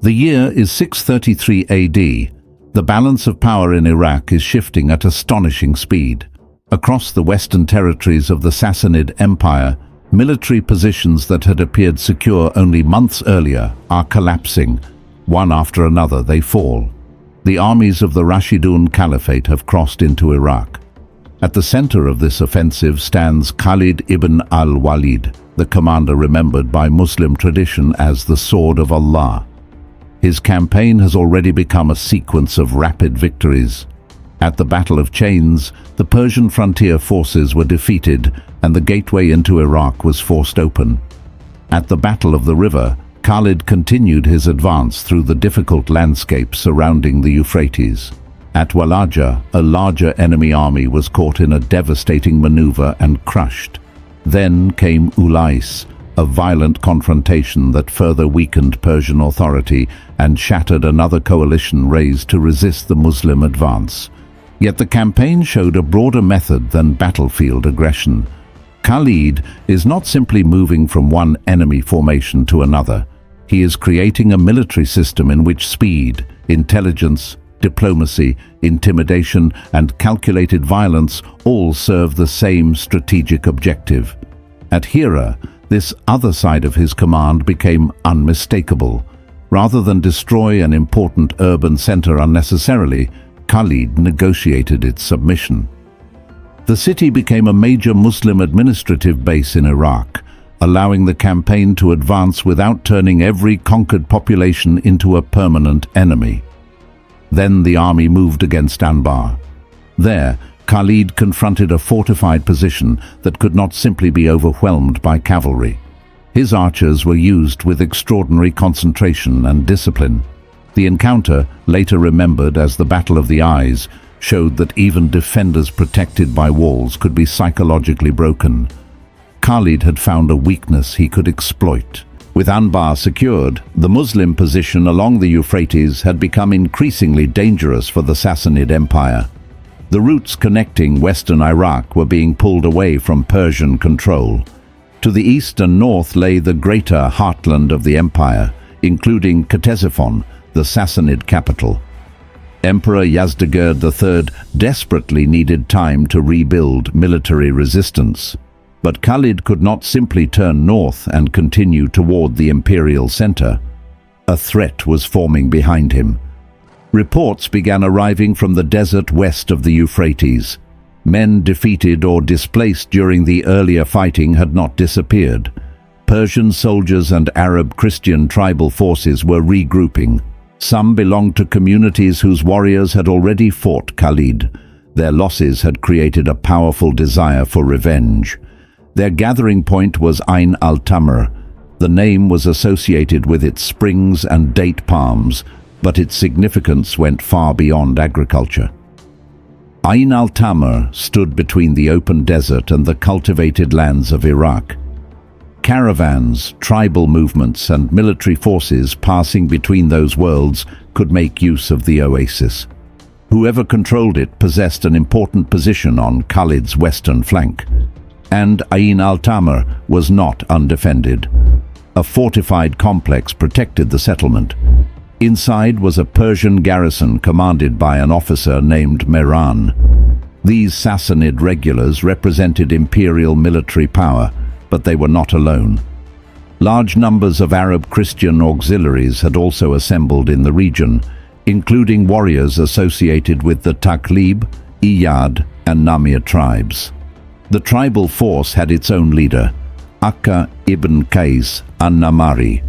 The year is 633 AD. The balance of power in Iraq is shifting at astonishing speed. Across the western territories of the Sassanid Empire, military positions that had appeared secure only months earlier are collapsing. One after another they fall. The armies of the Rashidun Caliphate have crossed into Iraq. At the center of this offensive stands Khalid ibn al-Walid, the commander remembered by Muslim tradition as the Sword of Allah. His campaign has already become a sequence of rapid victories. At the Battle of Chains, the Persian frontier forces were defeated and the gateway into Iraq was forced open. At the Battle of the River, Khalid continued his advance through the difficult landscape surrounding the Euphrates. At Walaja, a larger enemy army was caught in a devastating maneuver and crushed. Then came Ulais, a violent confrontation that further weakened Persian authority and shattered another coalition raised to resist the Muslim advance. Yet the campaign showed a broader method than battlefield aggression. Khalid is not simply moving from one enemy formation to another. He is creating a military system in which speed, intelligence, diplomacy, intimidation, and calculated violence all serve the same strategic objective. At Hira, this other side of his command became unmistakable. Rather than destroy an important urban center unnecessarily, Khalid negotiated its submission. The city became a major Muslim administrative base in Iraq, allowing the campaign to advance without turning every conquered population into a permanent enemy. Then the army moved against Anbar. There, Khalid confronted a fortified position that could not simply be overwhelmed by cavalry. His archers were used with extraordinary concentration and discipline. The encounter, later remembered as the Battle of the Eyes, showed that even defenders protected by walls could be psychologically broken. Khalid had found a weakness he could exploit. With Anbar secured, the Muslim position along the Euphrates had become increasingly dangerous for the Sassanid Empire. The routes connecting western Iraq were being pulled away from Persian control. To the east and north lay the greater heartland of the empire, including Ctesiphon, the Sassanid capital. Emperor Yazdegerd III desperately needed time to rebuild military resistance. But Khalid could not simply turn north and continue toward the imperial center. A threat was forming behind him. Reports began arriving from the desert west of the Euphrates. Men defeated or displaced during the earlier fighting had not disappeared. Persian soldiers and Arab-Christian tribal forces were regrouping. Some belonged to communities whose warriors had already fought Khalid. Their losses had created a powerful desire for revenge. Their gathering point was al-Tamr. The name was associated with its springs and date palms, but its significance went far beyond agriculture. al-Tamr stood between the open desert and the cultivated lands of Iraq. Caravans, tribal movements, and military forces passing between those worlds could make use of the oasis. Whoever controlled it possessed an important position on Khalid's western flank. And al-Tamr was not undefended. A fortified complex protected the settlement. Inside was a Persian garrison commanded by an officer named Mehran. These Sassanid regulars represented imperial military power, but they were not alone. Large numbers of Arab-Christian auxiliaries had also assembled in the region, including warriors associated with the Taqlib, Iyad, and Namir tribes. The tribal force had its own leader, Akka ibn Qais an-Namari.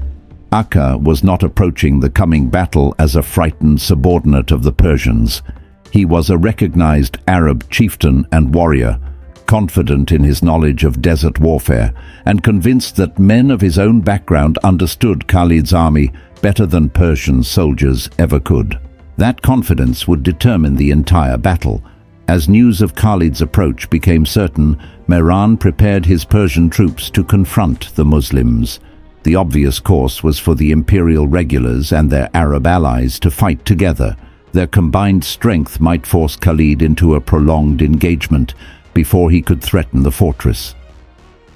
Akka was not approaching the coming battle as a frightened subordinate of the Persians. He was a recognized Arab chieftain and warrior, confident in his knowledge of desert warfare, and convinced that men of his own background understood Khalid's army better than Persian soldiers ever could. That confidence would determine the entire battle. As news of Khalid's approach became certain, Mehran prepared his Persian troops to confront the Muslims. The obvious course was for the imperial regulars and their Arab allies to fight together. Their combined strength might force Khalid into a prolonged engagement before he could threaten the fortress.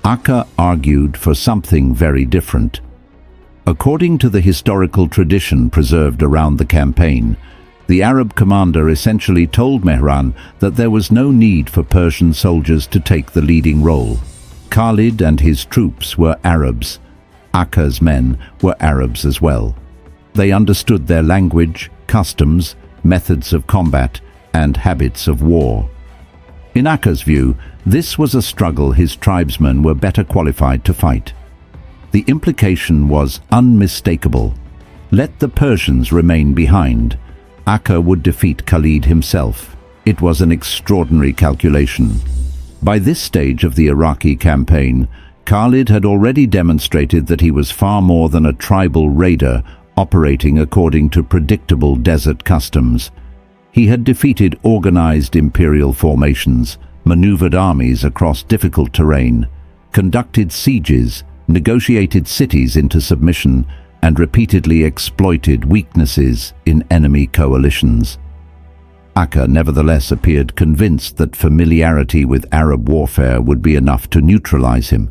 Akka argued for something very different. According to the historical tradition preserved around the campaign, the Arab commander essentially told Mehran that there was no need for Persian soldiers to take the leading role. Khalid and his troops were Arabs. Akka's men were Arabs as well. They understood their language, customs, methods of combat, and habits of war. In Akka's view, this was a struggle his tribesmen were better qualified to fight. The implication was unmistakable. Let the Persians remain behind. Akka would defeat Khalid himself. It was an extraordinary calculation. By this stage of the Iraqi campaign, Khalid had already demonstrated that he was far more than a tribal raider operating according to predictable desert customs. He had defeated organized imperial formations, maneuvered armies across difficult terrain, conducted sieges, negotiated cities into submission, and repeatedly exploited weaknesses in enemy coalitions. Akka nevertheless appeared convinced that familiarity with Arab warfare would be enough to neutralize him.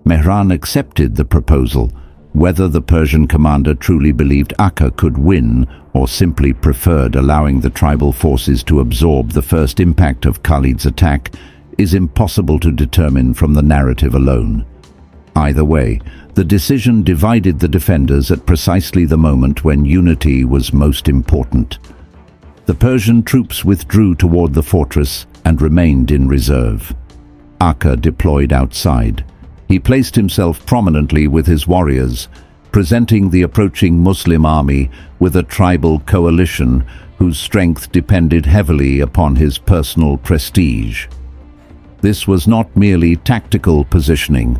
Mehran accepted the proposal. Whether the Persian commander truly believed Akka could win or simply preferred allowing the tribal forces to absorb the first impact of Khalid's attack is impossible to determine from the narrative alone. Either way, the decision divided the defenders at precisely the moment when unity was most important. The Persian troops withdrew toward the fortress and remained in reserve. Akka deployed outside. He placed himself prominently with his warriors, presenting the approaching Muslim army with a tribal coalition whose strength depended heavily upon his personal prestige. This was not merely tactical positioning.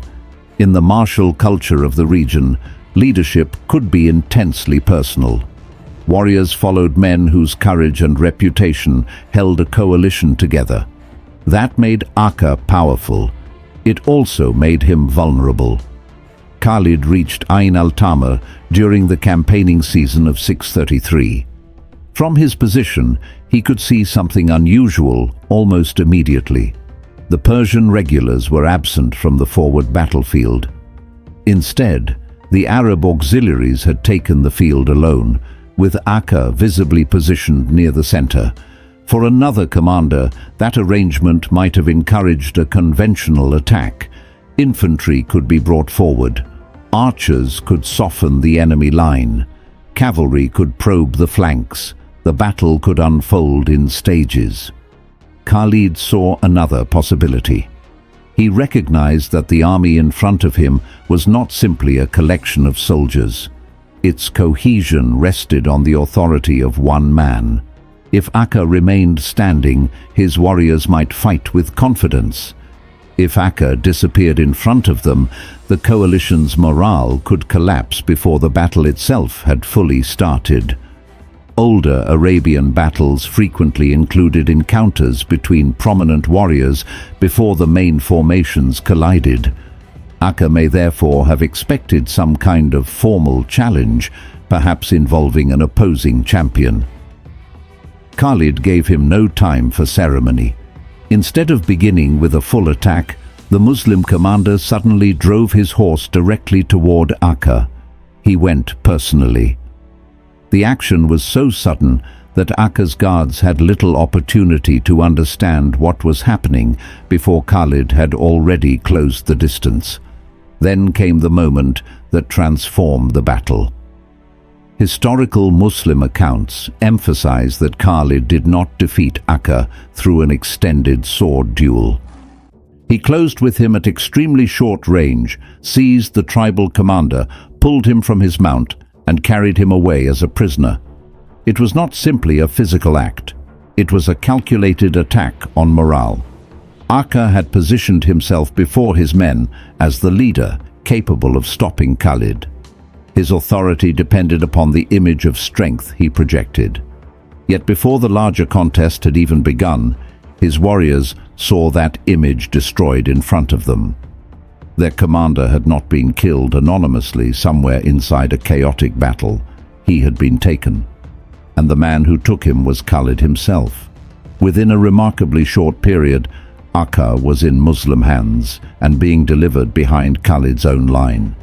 In the martial culture of the region, leadership could be intensely personal. Warriors followed men whose courage and reputation held a coalition together. That made Akka powerful. It also made him vulnerable. Khalid reached al-Tamr during the campaigning season of 633. From his position, he could see something unusual almost immediately. The Persian regulars were absent from the forward battlefield. Instead, the Arab auxiliaries had taken the field alone, with Akka visibly positioned near the center. For another commander, that arrangement might have encouraged a conventional attack. Infantry could be brought forward. Archers could soften the enemy line. Cavalry could probe the flanks. The battle could unfold in stages. Khalid saw another possibility. He recognized that the army in front of him was not simply a collection of soldiers. Its cohesion rested on the authority of one man. If Akka remained standing, his warriors might fight with confidence. If Akka disappeared in front of them, the coalition's morale could collapse before the battle itself had fully started. Older Arabian battles frequently included encounters between prominent warriors before the main formations collided. Akka may therefore have expected some kind of formal challenge, perhaps involving an opposing champion. Khalid gave him no time for ceremony. Instead of beginning with a full attack, the Muslim commander suddenly drove his horse directly toward Akka. He went personally. The action was so sudden that Akka's guards had little opportunity to understand what was happening before Khalid had already closed the distance. Then came the moment that transformed the battle. Historical Muslim accounts emphasize that Khalid did not defeat Akka through an extended sword duel. He closed with him at extremely short range, seized the tribal commander, pulled him from his mount, and carried him away as a prisoner. It was not simply a physical act. It was a calculated attack on morale. Akka had positioned himself before his men as the leader capable of stopping Khalid. His authority depended upon the image of strength he projected. Yet before the larger contest had even begun, his warriors saw that image destroyed in front of them. Their commander had not been killed anonymously somewhere inside a chaotic battle. He had been taken. And the man who took him was Khalid himself. Within a remarkably short period, Akka was in Muslim hands and being delivered behind Khalid's own line.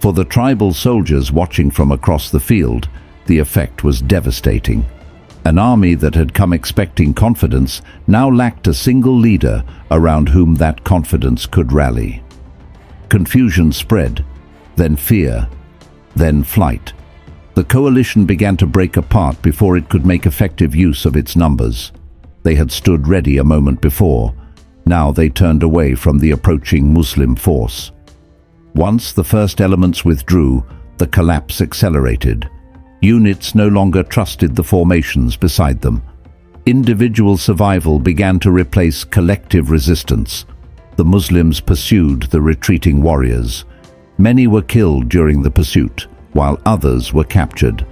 For the tribal soldiers watching from across the field, the effect was devastating. An army that had come expecting confidence now lacked a single leader around whom that confidence could rally. Confusion spread, then fear, then flight. The coalition began to break apart before it could make effective use of its numbers. They had stood ready a moment before. Now they turned away from the approaching Muslim force. Once the first elements withdrew, the collapse accelerated. Units no longer trusted the formations beside them. Individual survival began to replace collective resistance. The Muslims pursued the retreating warriors. Many were killed during the pursuit, while others were captured.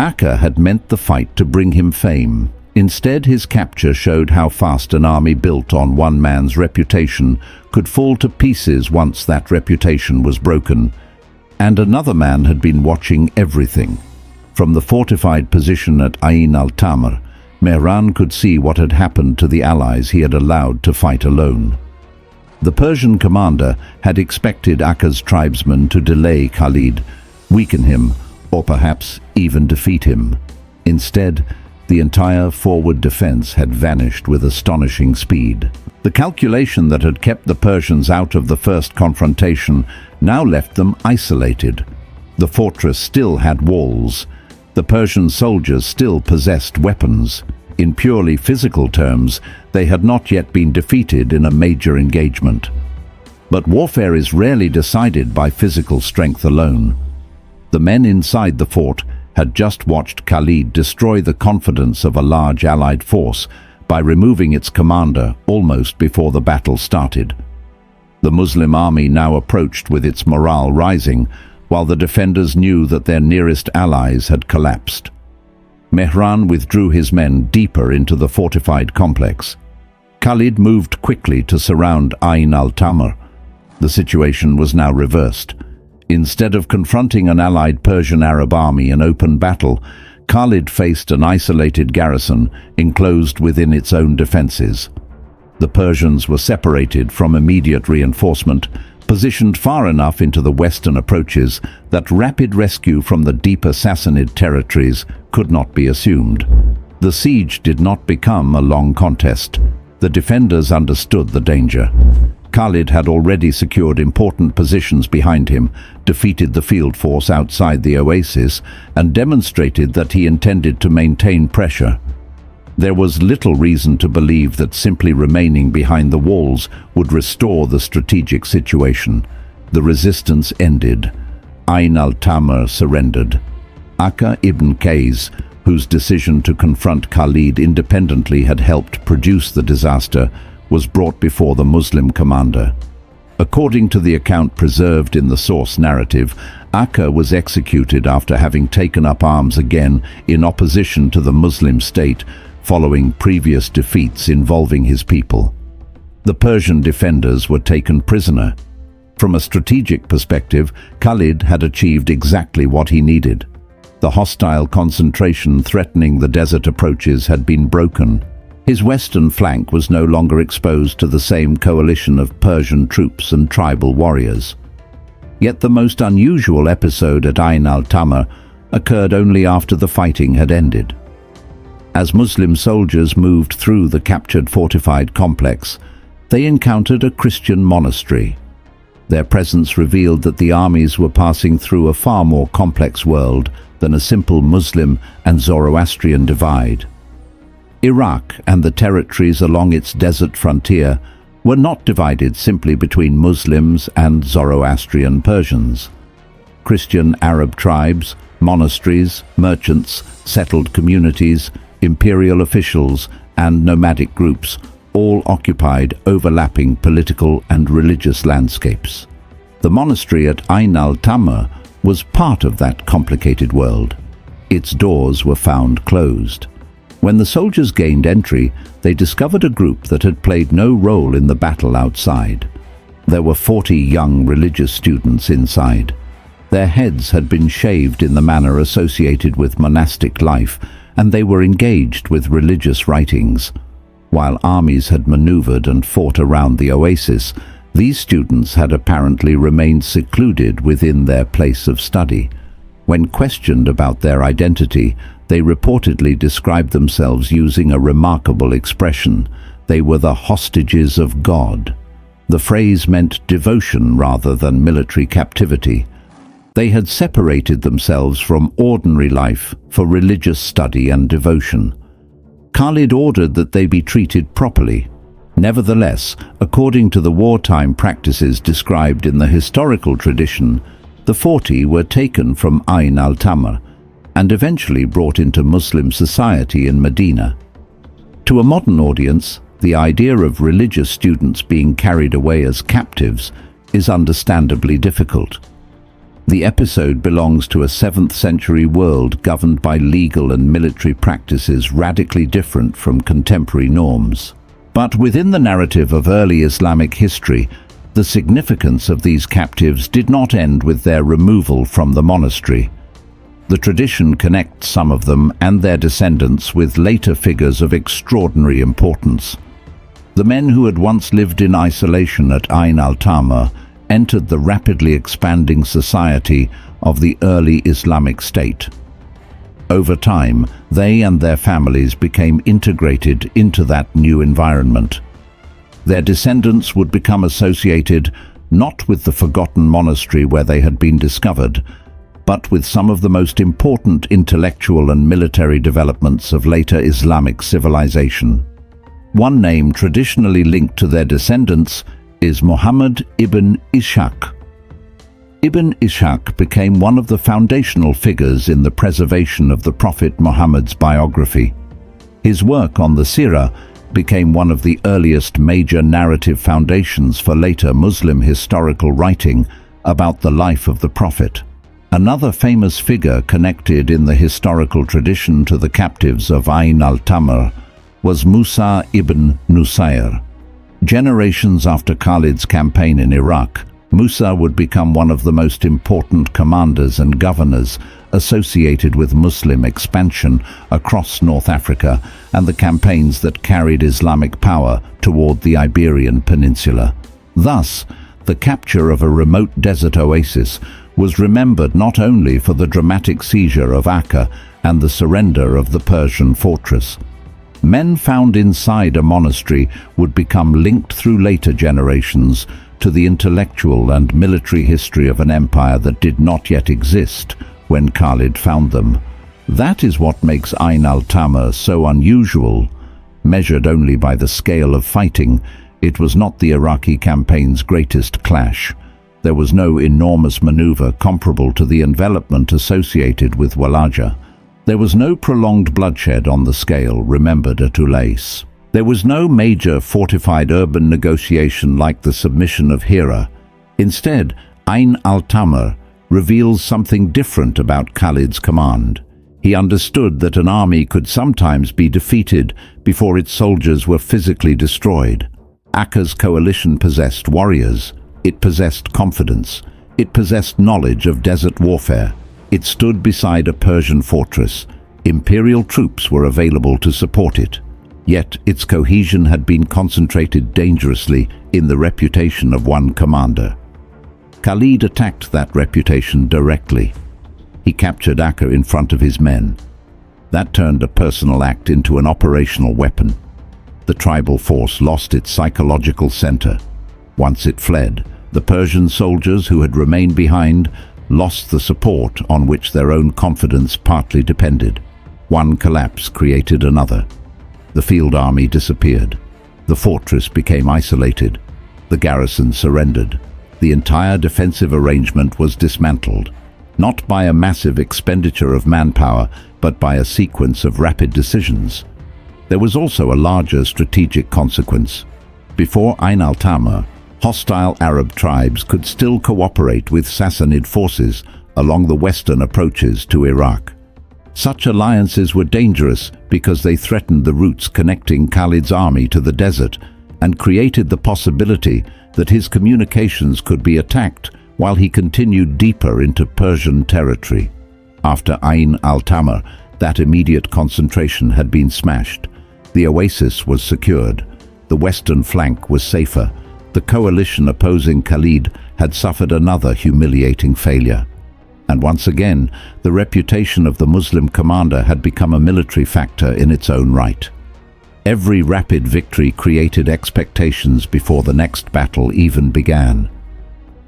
Akka had meant the fight to bring him fame. Instead, his capture showed how fast an army built on one man's reputation could fall to pieces once that reputation was broken. And another man had been watching everything. From the fortified position at al-Tamr, Mehran could see what had happened to the allies he had allowed to fight alone. The Persian commander had expected Akka's tribesmen to delay Khalid, weaken him, or perhaps even defeat him. Instead, the entire forward defense had vanished with astonishing speed. The calculation that had kept the Persians out of the first confrontation now left them isolated. The fortress still had walls. The Persian soldiers still possessed weapons. In purely physical terms, they had not yet been defeated in a major engagement. But warfare is rarely decided by physical strength alone. The men inside the fort had just watched Khalid destroy the confidence of a large allied force by removing its commander almost before the battle started. The Muslim army now approached with its morale rising, while the defenders knew that their nearest allies had collapsed. Mehran withdrew his men deeper into the fortified complex. Khalid moved quickly to surround Ain al-Tamr. The situation was now reversed. Instead of confronting an allied Persian Arab army in open battle, Khalid faced an isolated garrison enclosed within its own defenses. The Persians were separated from immediate reinforcement, positioned far enough into the western approaches that rapid rescue from the deeper Sassanid territories could not be assumed. The siege did not become a long contest. The defenders understood the danger. Khalid had already secured important positions behind him, defeated the field force outside the oasis, and demonstrated that he intended to maintain pressure. There was little reason to believe that simply remaining behind the walls would restore the strategic situation. The resistance ended. Ain al-Tamr surrendered. Akka ibn Qays, whose decision to confront Khalid independently had helped produce the disaster, was brought before the Muslim commander. According to the account preserved in the source narrative, Akka was executed after having taken up arms again in opposition to the Muslim state, following previous defeats involving his people. The Persian defenders were taken prisoner. From a strategic perspective, Khalid had achieved exactly what he needed. The hostile concentration threatening the desert approaches had been broken. His western flank was no longer exposed to the same coalition of Persian troops and tribal warriors. Yet the most unusual episode at Ain al-Tamr occurred only after the fighting had ended. As Muslim soldiers moved through the captured fortified complex, they encountered a Christian monastery. Their presence revealed that the armies were passing through a far more complex world than a simple Muslim and Zoroastrian divide. Iraq and the territories along its desert frontier were not divided simply between Muslims and Zoroastrian Persians. Christian Arab tribes, monasteries, merchants, settled communities, imperial officials, and nomadic groups all occupied overlapping political and religious landscapes. The monastery at Ain al-Tamr was part of that complicated world. Its doors were found closed. When the soldiers gained entry, they discovered a group that had played no role in the battle outside. There were 40 young religious students inside. Their heads had been shaved in the manner associated with monastic life, and they were engaged with religious writings. While armies had maneuvered and fought around the oasis, These students had apparently remained secluded within their place of study. When questioned about their identity, they reportedly described themselves using a remarkable expression: they were the hostages of God. The phrase meant devotion rather than military captivity. They had separated themselves from ordinary life for religious study and devotion. Khalid ordered that they be treated properly. Nevertheless, according to the wartime practices described in the historical tradition, the 40 were taken from al-Tamr and eventually brought into Muslim society in Medina. To a modern audience, the idea of religious students being carried away as captives is understandably difficult. The episode belongs to a 7th century world governed by legal and military practices radically different from contemporary norms. But within the narrative of early Islamic history, the significance of these captives did not end with their removal from the monastery. The tradition connects some of them and their descendants with later figures of extraordinary importance. The men who had once lived in isolation at Ain al-Tamr entered the rapidly expanding society of the early Islamic State. Over time, they and their families became integrated into that new environment. Their descendants would become associated not with the forgotten monastery where they had been discovered, but with some of the most important intellectual and military developments of later Islamic civilization. One name traditionally linked to their descendants is Muhammad ibn Ishaq. Ibn Ishaq became one of the foundational figures in the preservation of the Prophet Muhammad's biography. His work on the Sirah became one of the earliest major narrative foundations for later Muslim historical writing about the life of the Prophet. Another famous figure connected in the historical tradition to the captives of Ain al-Tamr was Musa ibn Nusayr. Generations after Khalid's campaign in Iraq, Musa would become one of the most important commanders and governors associated with Muslim expansion across North Africa and the campaigns that carried Islamic power toward the Iberian Peninsula. Thus, the capture of a remote desert oasis was remembered not only for the dramatic seizure of Acre and the surrender of the Persian fortress. Men found inside a monastery would become linked through later generations to the intellectual and military history of an empire that did not yet exist when Khalid found them. That is what makes Ain al-Tamr so unusual. Measured only by the scale of fighting, it was not the Iraqi campaign's greatest clash. There was no enormous maneuver comparable to the envelopment associated with Walaja. There was no prolonged bloodshed on the scale remembered at Ulais. There was no major fortified urban negotiation like the submission of Hira. Instead, Ain al-Tamr reveals something different about Khalid's command. He understood that an army could sometimes be defeated before its soldiers were physically destroyed. Acre's coalition possessed warriors. It possessed confidence. It possessed knowledge of desert warfare. It stood beside a Persian fortress. Imperial troops were available to support it. Yet its cohesion had been concentrated dangerously in the reputation of one commander. Khalid attacked that reputation directly. He captured Acre in front of his men. That turned a personal act into an operational weapon. The tribal force lost its psychological center. Once it fled, the Persian soldiers who had remained behind lost the support on which their own confidence partly depended. One collapse created another. The field army disappeared. The fortress became isolated. The garrison surrendered. The entire defensive arrangement was dismantled, not by a massive expenditure of manpower, but by a sequence of rapid decisions. There was also a larger strategic consequence. Before Ain al-Tamr, hostile Arab tribes could still cooperate with Sassanid forces along the western approaches to Iraq. Such alliances were dangerous because they threatened the routes connecting Khalid's army to the desert and created the possibility that his communications could be attacked while he continued deeper into Persian territory. After Ain al-Tamr, that immediate concentration had been smashed. The oasis was secured. The western flank was safer. The coalition opposing Khalid had suffered another humiliating failure. And once again, the reputation of the Muslim commander had become a military factor in its own right. Every rapid victory created expectations before the next battle even began.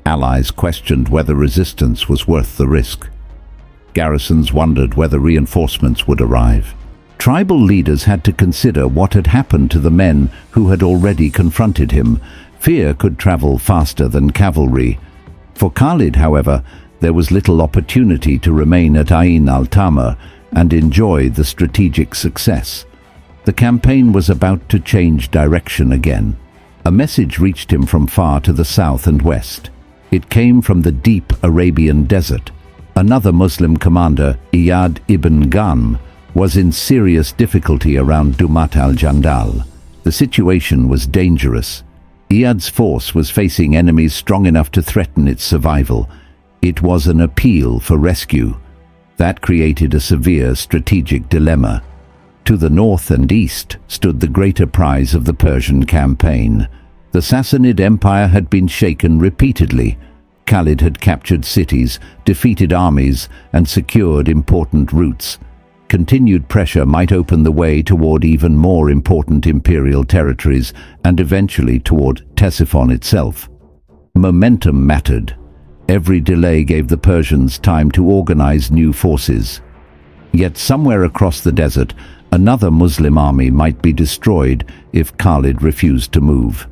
Allies questioned whether resistance was worth the risk. Garrisons wondered whether reinforcements would arrive. Tribal leaders had to consider what had happened to the men who had already confronted him. Fear could travel faster than cavalry. For Khalid, however, there was little opportunity to remain at al-Tamr and enjoy the strategic success. The campaign was about to change direction again. A message reached him from far to the south and west. It came from the deep Arabian desert. Another Muslim commander, Iyad ibn Ghanm, was in serious difficulty around Dumat al-Jandal. The situation was dangerous. Iyad's force was facing enemies strong enough to threaten its survival. It was an appeal for rescue. That created a severe strategic dilemma. To the north and east stood the greater prize of the Persian campaign. The Sassanid Empire had been shaken repeatedly. Khalid had captured cities, defeated armies, and secured important routes. Continued pressure might open the way toward even more important imperial territories and eventually toward Ctesiphon itself. Momentum mattered. Every delay gave the Persians time to organize new forces. Yet somewhere across the desert, another Muslim army might be destroyed if Khalid refused to move.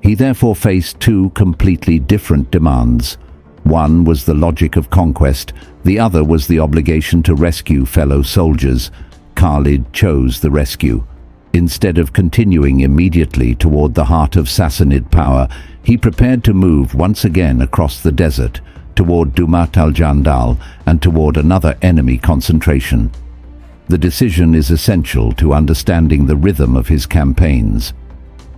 He therefore faced two completely different demands. One was the logic of conquest, the other was the obligation to rescue fellow soldiers. Khalid chose the rescue. Instead of continuing immediately toward the heart of Sassanid power, he prepared to move once again across the desert, toward Dumat al-Jandal and toward another enemy concentration. The decision is essential to understanding the rhythm of his campaigns.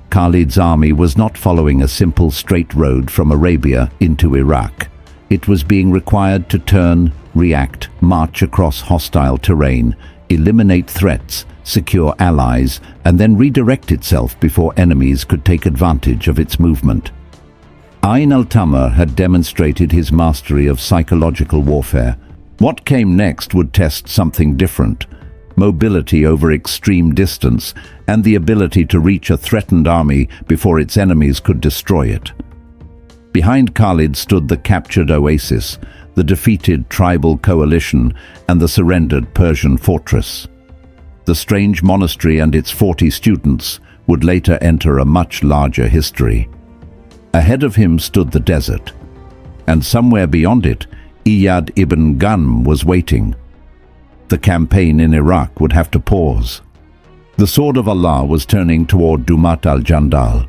Khalid's army was not following a simple straight road from Arabia into Iraq. It was being required to turn, react, march across hostile terrain, eliminate threats, secure allies, and then redirect itself before enemies could take advantage of its movement. al-Tamr had demonstrated his mastery of psychological warfare. What came next would test something different: mobility over extreme distance and the ability to reach a threatened army before its enemies could destroy it. Behind Khalid stood the captured oasis, the defeated tribal coalition, and the surrendered Persian fortress. The strange monastery and its 40 students would later enter a much larger history. Ahead of him stood the desert, and somewhere beyond it, Iyad ibn Ghanm was waiting. The campaign in Iraq would have to pause. The sword of Allah was turning toward Dumat al-Jandal.